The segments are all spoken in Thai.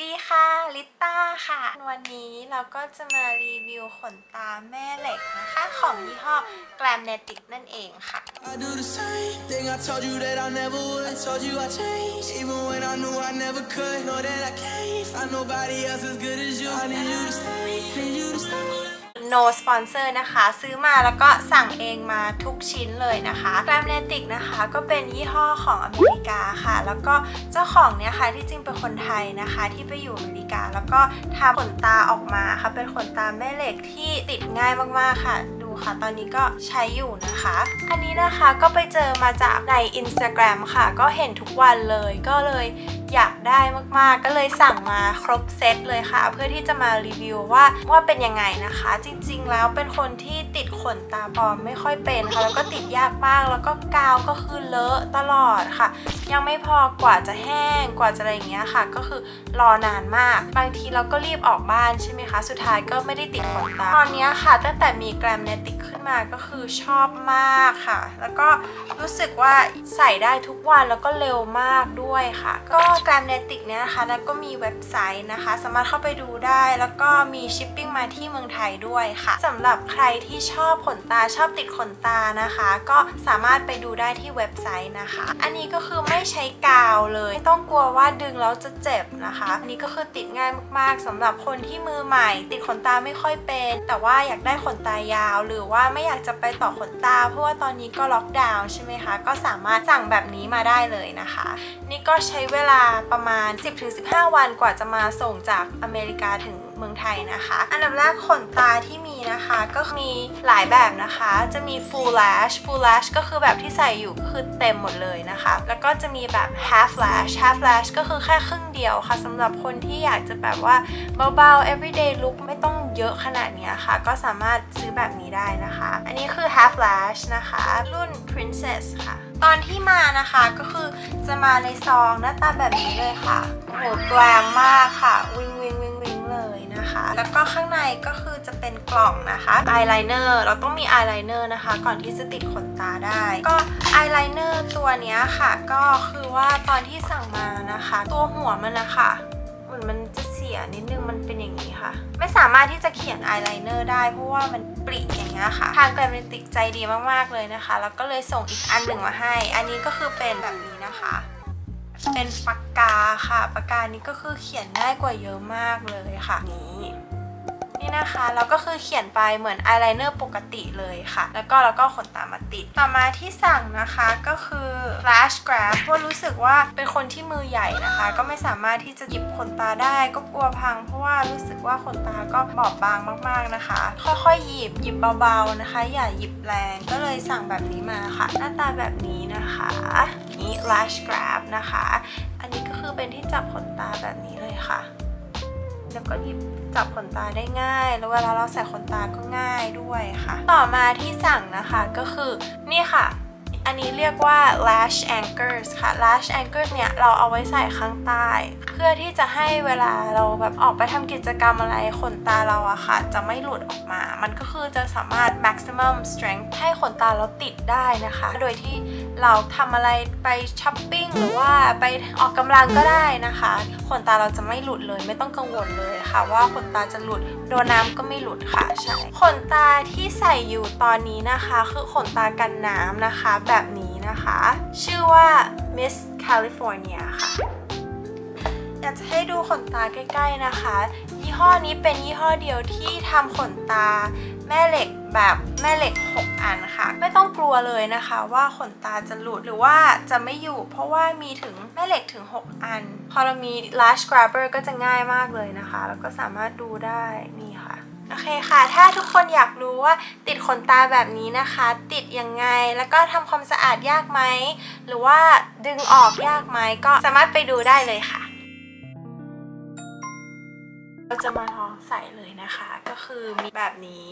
ดีค่ะลิต้าค่ะวันนี้เราก็จะมารีวิวขนตาแม่เหล็กนะคะของยี่ห้อ Glamnetic นั่นเองค่ะNo sponsor นะคะซื้อมาแล้วก็สั่งเองมาทุกชิ้นเลยนะคะ Glamnetic นะคะก็เป็นยี่ห้อของอเมริกาค่ะแล้วก็เจ้าของเนี่ยค่ะที่จริงเป็นคนไทยนะคะที่ไปอยู่อเมริกาแล้วก็ทำขนตาออกมาค่ะเป็นขนตาแม่เหล็กที่ติดง่ายมากๆค่ะดูค่ะตอนนี้ก็ใช้อยู่นะคะอันนี้นะคะก็ไปเจอมาจากใน Instagram ค่ะก็เห็นทุกวันเลยก็เลยอยากได้มากๆก็เลยสั่งมาครบเซตเลยค่ะเพื่อที่จะมารีวิวว่าเป็นยังไงนะคะจริงๆแล้วเป็นคนที่ติดขนตาปลอมไม่ค่อยเป็นค่ะแล้วก็ติดยากมากแล้วก็กาวก็คือเลอะตลอดค่ะยังไม่พอกว่าจะแห้งกว่าจะอะไรอย่างเงี้ยค่ะก็คือรอนานมากบางทีเราก็รีบออกบ้านใช่ไหมคะสุดท้ายก็ไม่ได้ติดขนตาตอนนี้ค่ะตั้งแต่มี Glamnetic ขึ้นมาก็คือชอบมากค่ะแล้วก็รู้สึกว่าใส่ได้ทุกวันแล้วก็เร็วมากด้วยค่ะก็ Glamnetic เนี่ยนะคะแล้วก็มีเว็บไซต์นะคะสามารถเข้าไปดูได้แล้วก็มีชิปปิ้งมาที่เมืองไทยด้วยค่ะสำหรับใครที่ชอบขนตาชอบติดขนตานะคะก็สามารถไปดูได้ที่เว็บไซต์นะคะอันนี้ก็คือไม่ใช้กาวเลยไม่ต้องกลัวว่าดึงแล้วจะเจ็บนะคะอันนี้ก็คือติดง่ายมากๆสำหรับคนที่มือใหม่ติดขนตาไม่ค่อยเป็นแต่ว่าอยากได้ขนตายาวหรือว่าไม่อยากจะไปต่อขนตาเพราะว่าตอนนี้ก็ล็อกดาวน์ใช่ไหมคะก็สามารถสั่งแบบนี้มาได้เลยนะคะนี่ก็ใช้เวลาประมาณ 10-15 วันกว่าจะมาส่งจากอเมริกาถึงเมืองไทยนะคะอันดับแรกขนตาที่มีนะคะก็มีหลายแบบนะคะจะมี full lash ก็คือแบบที่ใส่อยู่ก็คือเต็มหมดเลยนะคะแล้วก็จะมีแบบ half lash ก็คือแค่ครึ่งเดียวค่ะสำหรับคนที่อยากจะแบบว่าเบาๆ everyday look ไม่ต้องเยอะขนาดนี้ค่ะก็สามารถซื้อแบบนี้ได้นะคะอันนี้คือ half lash นะคะรุ่น princess ค่ะตอนที่มานะคะก็คือจะมาในซองหน้าตาแบบนี้เลยค่ะโอ้โหแกลมมากค่ะวิงเลยนะคะแล้วก็ข้างในก็คือจะเป็นกล่องนะคะอายไลเนอร์เราต้องมีอายไลเนอร์นะคะก่อนที่จะติดขนตาได้ก็อายไลเนอร์ตัวนี้ค่ะก็คือว่าตอนที่สั่งมานะคะตัวหัวมันนะคะเหมือนมันจะเสียนิดนึงมันเป็นอย่างนี้ค่ะไม่สามารถที่จะเขียนอายไลเนอร์ได้เพราะว่ามันปริอย่างเงี้ยค่ะทางGlamneticใจดีมากๆเลยนะคะแล้วก็เลยส่งอีกอันหนึ่งมาให้อันนี้ก็คือเป็นแบบนี้นะคะเป็นปากกาค่ะปากกานี้ก็คือเขียนง่ายกว่าเยอะมากเลยค่ะนี่นะคะแล้วก็คือเขียนไปเหมือนอายไลเนอร์ปกติเลยค่ะแล้วก็ขนตามาติดต่อมาที่สั่งนะคะก็คือ lash grab เพราะรู้สึกว่าเป็นคนที่มือใหญ่นะคะก็ไม่สามารถที่จะหยิบขนตาได้ก็กลัวพังเพราะว่ารู้สึกว่าขนตาก็บอบบางมากๆนะคะค่อยๆหยิบเบาๆนะคะอย่าหยิบแรงก็เลยสั่งแบบนี้มาค่ะหน้าตาแบบนี้นะคะนี่ lash grab นะคะอันนี้ก็คือเป็นที่จับขนตาแบบนี้เลยค่ะแล้วก็หยิบจับขนตาได้ง่ายแล้วเวลาเราใส่ขนตาก็ง่ายด้วยค่ะต่อมาที่สั่งนะคะก็คือนี่ค่ะอันนี้เรียกว่า lash anchors ค่ะ lash anchors เนี่ยเราเอาไว้ใส่ข้างใต้เพื่อที่จะให้เวลาเราแบบออกไปทำกิจกรรมอะไรขนตาเราอะค่ะจะไม่หลุดออกมามันก็คือจะสามารถ maximum strength ให้ขนตาเราติดได้นะคะโดยที่เราทำอะไรไปช้อปปิ้งหรือว่าไปออกกำลังก็ได้นะคะขนตาเราจะไม่หลุดเลยไม่ต้องกังวลเลยค่ะว่าขนตาจะหลุดโดนน้ำก็ไม่หลุดค่ะใช่ขนตาที่ใส่อยู่ตอนนี้นะคะคือขนตากันน้ำนะคะแบบนี้นะคะชื่อว่า Miss California ค่ะอยากจะให้ดูขนตาใกล้ๆนะคะยี่ห้อนี้เป็นยี่ห้อเดียวที่ทำขนตาแม่เหล็กแบบแม่เหล็ก6อันค่ะไม่ต้องกลัวเลยนะคะว่าขนตาจะหลุดหรือว่าจะไม่อยู่เพราะว่ามีถึงแม่เหล็กถึง6อันพอเรามี lash grabber ก็จะง่ายมากเลยนะคะแล้วก็สามารถดูได้นี่ค่ะโอเคค่ะถ้าทุกคนอยากรู้ว่าติดขนตาแบบนี้นะคะติดยังไงแล้วก็ทำความสะอาดยากไหมหรือว่าดึงออกยากไหมก็สามารถไปดูได้เลยค่ะเราจะมาลองใส่เลยนะคะก็คือมีแบบนี้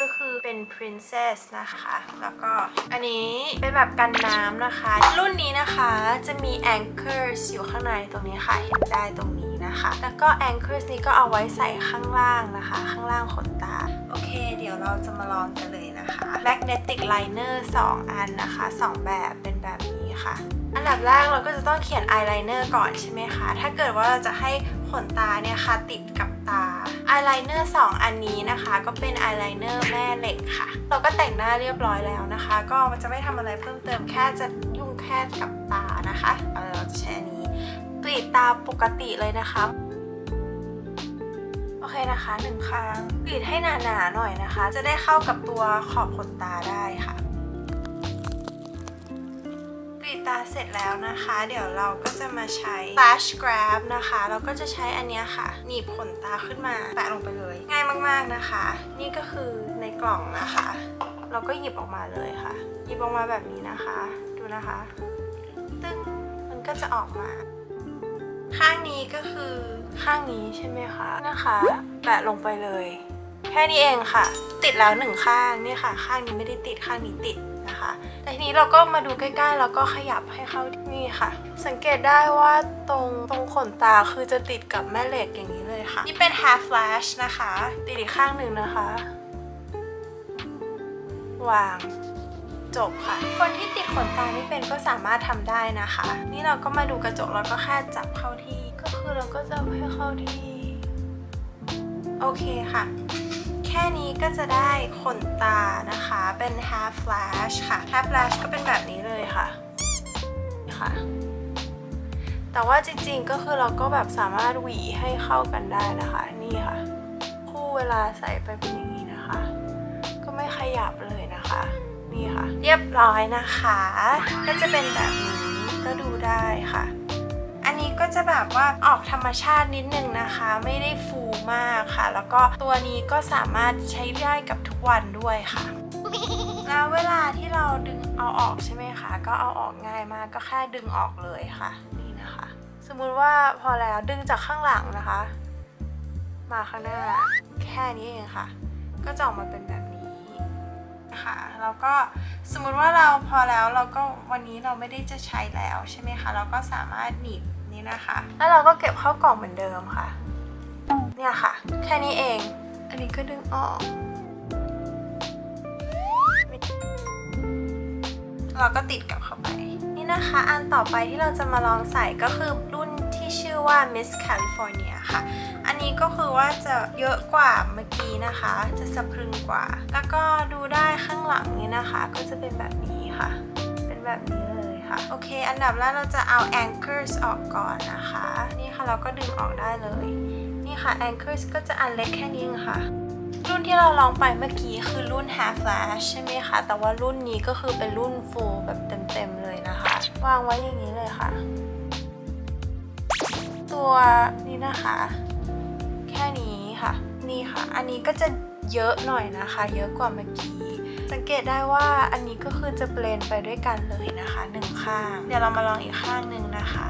ก็คือเป็น princess นะคะแล้วก็อันนี้เป็นแบบกันน้ำนะคะรุ่นนี้นะคะจะมี anchors อยู่ข้างในตรงนี้ค่ะเห็นได้ตรงนี้นะคะแล้วก็ anchors นี้ก็เอาไว้ใส่ข้างล่างนะคะข้างล่างขนตาโอเคเดี๋ยวเราจะมาลองกันเลยนะคะ magnetic liner 2 อันนะคะ2แบบเป็นแบบนี้ค่ะ อันดับแรกเราก็จะต้องเขียนอายไลเนอร์ก่อนใช่ไหมคะถ้าเกิดว่าเราจะให้ขนตาเนี่ยค่ะติดกับตาอายไลเนอร์2อันนี้นะคะก็เป็นอายไลเนอร์แม่เหล็กค่ะเราก็แต่งหน้าเรียบร้อยแล้วนะคะก็มันจะไม่ทำอะไรเพิ่มเติมแค่จะยุ่งแค่กับตานะคะเราจะใช้อันนี้กรีดตาปกติเลยนะคะโอเคนะคะ1ข้างกรีดให้หนาๆหน่อยนะคะจะได้เข้ากับตัวขอบขนตาได้ค่ะกรีดตาเสร็จแล้วนะคะเดี๋ยวเราก็จะมาใช้ lash grab นะคะเราก็จะใช้อันนี้ค่ะหนีบขนตาขึ้นมาแปะลงไปเลยง่ายมากๆนะคะนี่ก็คือในกล่องนะคะเราก็หยิบออกมาเลยค่ะหยิบออกมาแบบนี้นะคะดูนะคะตึ้งมันก็จะออกมาข้างนี้ก็คือข้างนี้ใช่ไหมคะนะคะแปะลงไปเลยแค่นี้เองค่ะติดแล้ว1ข้างนี่ค่ะข้างนี้ไม่ได้ติดข้างนี้ติดนะคะแต่ทีนี้เราก็มาดูใกล้ๆแล้วก็ขยับให้เข้านี่ค่ะสังเกตได้ว่าตรงขนตาคือจะติดกับแม่เหล็กอย่างนี้เลยค่ะนี่เป็น half lash นะคะติดอีกข้างหนึ่งนะคะวางจบค่ะคนที่ติดขนตาไม่เป็นก็สามารถทำได้นะคะนี่เราก็มาดูกระจกแล้วก็แค่จับเข้าที่ก็คือเราก็จะให้เข้าที่โอเคค่ะแค่นี้ก็จะได้ขนตานะคะเป็น half lash ค่ะ half lash ก็เป็นแบบนี้เลยค่ะแต่ว่าจริงๆก็คือเราก็แบบสามารถหวีให้เข้ากันได้นะคะนี่ค่ะคู่เวลาใส่ไปเป็นอย่างนี้นะคะก็ไม่ขยับเลยนะคะนี่ค่ะเรียบร้อยนะคะก็จะเป็นแบบนี้ก็ดูได้ค่ะอันนี้ก็จะแบบว่าออกธรรมชาตินิดนึงนะคะไม่ได้ฟูมากค่ะแล้วก็ตัวนี้ก็สามารถใช้ได้กับทุกวันด้วยค่ะแล้วเวลาที่เราดึงเอาออกใช่ไหมคะก็เอาออกง่ายมากก็แค่ดึงออกเลยค่ะนี่นะคะสมมุติว่าพอแล้วดึงจากข้างหลังนะคะมาข้างหน้าแค่นี้เองค่ะก็จะออกมาเป็นแบบนี้ค่ะแล้วก็สมมุติว่าเราพอแล้วเราก็วันนี้เราไม่ได้จะใช้แล้วใช่ไหมคะเราก็สามารถหนีบนี้นะคะแล้วเราก็เก็บเข้ากล่องเหมือนเดิมค่ะเนี่ยค่ะแค่นี้เองอันนี้ก็ดึงออกเราก็ติดกลับเข้าไปนี่นะคะอันต่อไปที่เราจะมาลองใส่ก็คือรุ่นที่ชื่อว่า Miss California ค่ะอันนี้ก็คือว่าจะเยอะกว่าเมื่อกี้นะคะจะสะพรึงกว่าแล้วก็ดูได้ข้างหลังนี้นะคะก็จะเป็นแบบนี้ค่ะเป็นแบบนี้เลยค่ะโอเคอันดับแรกเราจะเอา anchors ออกก่อนนะคะนี่ค่ะเราก็ดึงออกได้เลยนี่ค่ะ anchors ก็จะอันเล็กแค่นี้ค่ะรุ่นที่เราลองไปเมื่อกี้คือรุ่น half lash ใช่ไหมคะแต่ว่ารุ่นนี้ก็คือเป็นรุ่น full แบบเต็มๆเลยนะคะวางไว้อย่างนี้เลยค่ะตัวนี้นะคะแค่นี้ค่ะนี่ค่ะอันนี้ก็จะเยอะหน่อยนะคะเยอะกว่าเมื่อกี้สังเกตได้ว่าอันนี้ก็คือจะเบลนด์ไปด้วยกันเลยนะคะ1ข้างเดี๋ยวเรามาลองอีกข้างหนึ่งนะคะ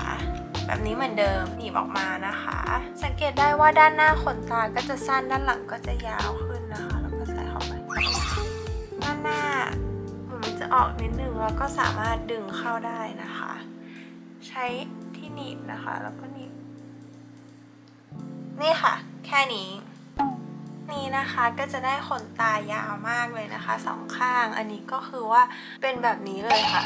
แบบนี้เหมือนเดิมหนีบออกมานะคะสังเกตได้ว่าด้านหน้าขนตาก็จะสั้นด้านหลังก็จะยาวขึ้นนะคะแล้วก็ใส่เข้าไปด้านหน้ามันจะออกนิดนึงแล้วก็สามารถดึงเข้าได้นะคะใช้ที่หนีบนะคะแล้วก็หนีบนี่ค่ะแค่นี้นะคะก็จะได้ขนตายาวมากเลยนะคะ2ข้างอันนี้ก็คือว่าเป็นแบบนี้เลยค่ะ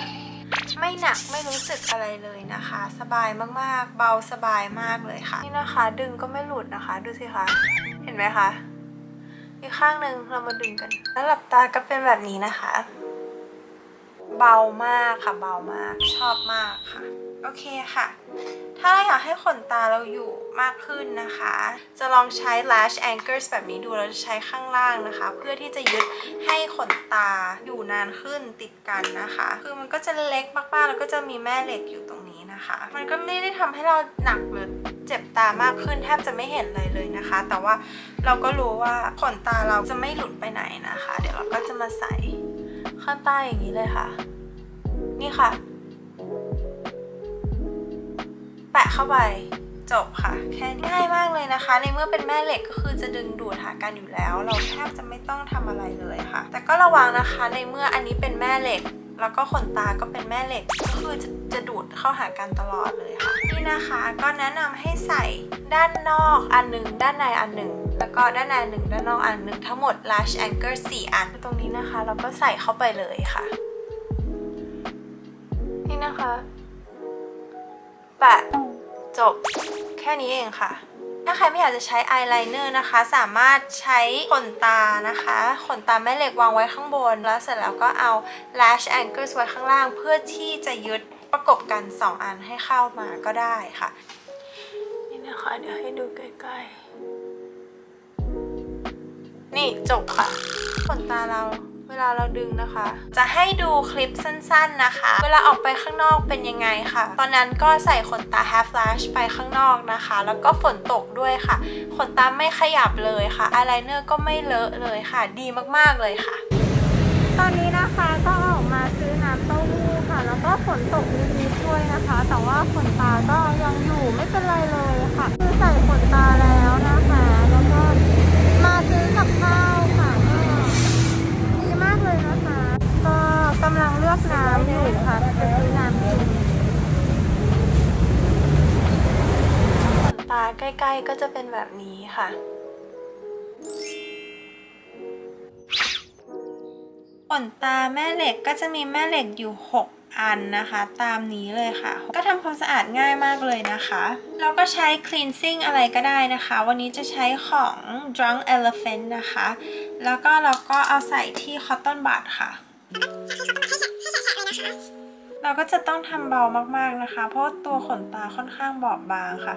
ไม่หนักไม่รู้สึกอะไรเลยนะคะสบายมากๆเบาสบายมากเลยค่ะนี่นะคะดึงก็ไม่หลุดนะคะดูสิคะเห็นไหมคะอีกข้างหนึ่งเรามาดึงกันแล้วหลับตาก็เป็นแบบนี้นะคะเบามากค่ะเบามากชอบมากค่ะโอเคค่ะถ้าอยากให้ขนตาเราอยู่มากขึ้นนะคะจะลองใช้ lash anchors แบบนี้ดูเราจะใช้ข้างล่างนะคะเพื่อที่จะยึดให้ขนตาอยู่นานขึ้นติดกันนะคะคือมันก็จะเล็กมากๆแล้วก็จะมีแม่เหล็กอยู่ตรงนี้นะคะมันก็ไม่ได้ทำให้เราหนักหรือเจ็บตามากขึ้นแทบจะไม่เห็นอะไรเลยนะคะแต่ว่าเราก็รู้ว่าขนตาเราจะไม่หลุดไปไหนนะคะเดี๋ยวเราก็จะมาใส่ข้างใต้อย่างนี้เลยค่ะนี่ค่ะแปะเข้าไปจบค่ะแค่ง่ายมากเลยนะคะในเมื่อเป็นแม่เหล็กก็คือจะดึงดูดหากันอยู่แล้วเราแทบจะไม่ต้องทำอะไรเลยค่ะแต่ก็ระวังนะคะในเมื่ออันนี้เป็นแม่เหล็กแล้วก็ขนตาก็เป็นแม่เหล็กก็คือจะดูดเข้าหากันตลอดเลยค่ะนี่นะคะก็แนะนำให้ใส่ด้านนอกอันหนึ่งด้านในอันหนึ่งแล้วก็ด้านในหนึ่งด้านนอกอันหนึ่งทั้งหมด lash anchor 4 อันตรงนี้นะคะเราก็ใส่เข้าไปเลยค่ะนี่นะคะ แปะจบแค่นี้เองค่ะถ้าใครไม่อยากจะใช้อายไลเนอร์นะคะสามารถใช้ขนตานะคะขนตาแม่เหล็กวางไว้ข้างบนแล้วเสร็จแล้วก็เอา lash anchors ไว้ข้างล่างเพื่อที่จะยึดประกบกัน2อันให้เข้ามาก็ได้ค่ะนี่นะคะเดี๋ยวให้ดูใกล้ๆนี่จบค่ะขนตาเราเวลาเราดึงนะคะจะให้ดูคลิปสั้นๆนะคะเวลาออกไปข้างนอกเป็นยังไงค่ะตอนนั้นก็ใส่ขนตา half lash ไปข้างนอกนะคะแล้วก็ฝนตกด้วยค่ะขนตาไม่ขยับเลยค่ะอายไลเนอร์ก็ไม่เลอะเลยค่ะดีมากๆเลยค่ะตอนนี้นะคะก็ออกมาซื้อน้ำเต้าหู้ค่ะแล้วก็ฝนตกนิดๆด้วยนะคะแต่ว่าขนตาก็ยังอยู่ไม่เป็นไรเลยค่ะคือใส่ขนตาแล้วนะคะแล้วก็มาซื้อกับข้าวค่ะดีมากเลยนะคะก็กำลังเลือกน้ำอยู่ค่ะจะซื้อน้ำกินขนตาใกล้ๆก็จะเป็นแบบนี้ค่ะขนตาแม่เหล็กก็จะมีแม่เหล็กอยู่6อันนะคะตามนี้เลยค่ะก็ทำความสะอาดง่ายมากเลยนะคะเราก็ใช้ cleansing อะไรก็ได้นะคะวันนี้จะใช้ของ Drunk Elephant นะคะแล้วก็เราก็เอาใส่ที่ cotton bud ค่ะเราก็จะต้องทำเบามากๆนะคะเพราะตัวขนตาค่อนข้างบอบบางค่ะ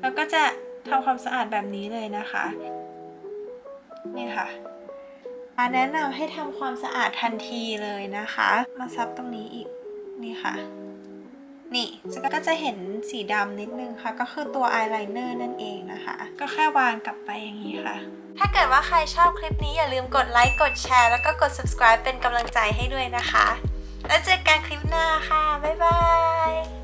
แล้วก็จะทำความสะอาดแบบนี้เลยนะคะนี่ค่ะแนะนำให้ทำความสะอาดทันทีเลยนะคะมาซับตรงนี้อีกนี่ค่ะนี่ก็จะเห็นสีดำนิดนึงค่ะก็คือตัวอายไลเนอร์นั่นเองนะคะก็แค่วางกลับไปอย่างนี้ค่ะถ้าเกิดว่าใครชอบคลิปนี้อย่าลืมกดไลค์กดแชร์แล้วก็กด subscribe เป็นกำลังใจให้ด้วยนะคะแล้วเจอกันคลิปหน้าค่ะบ๊ายบาย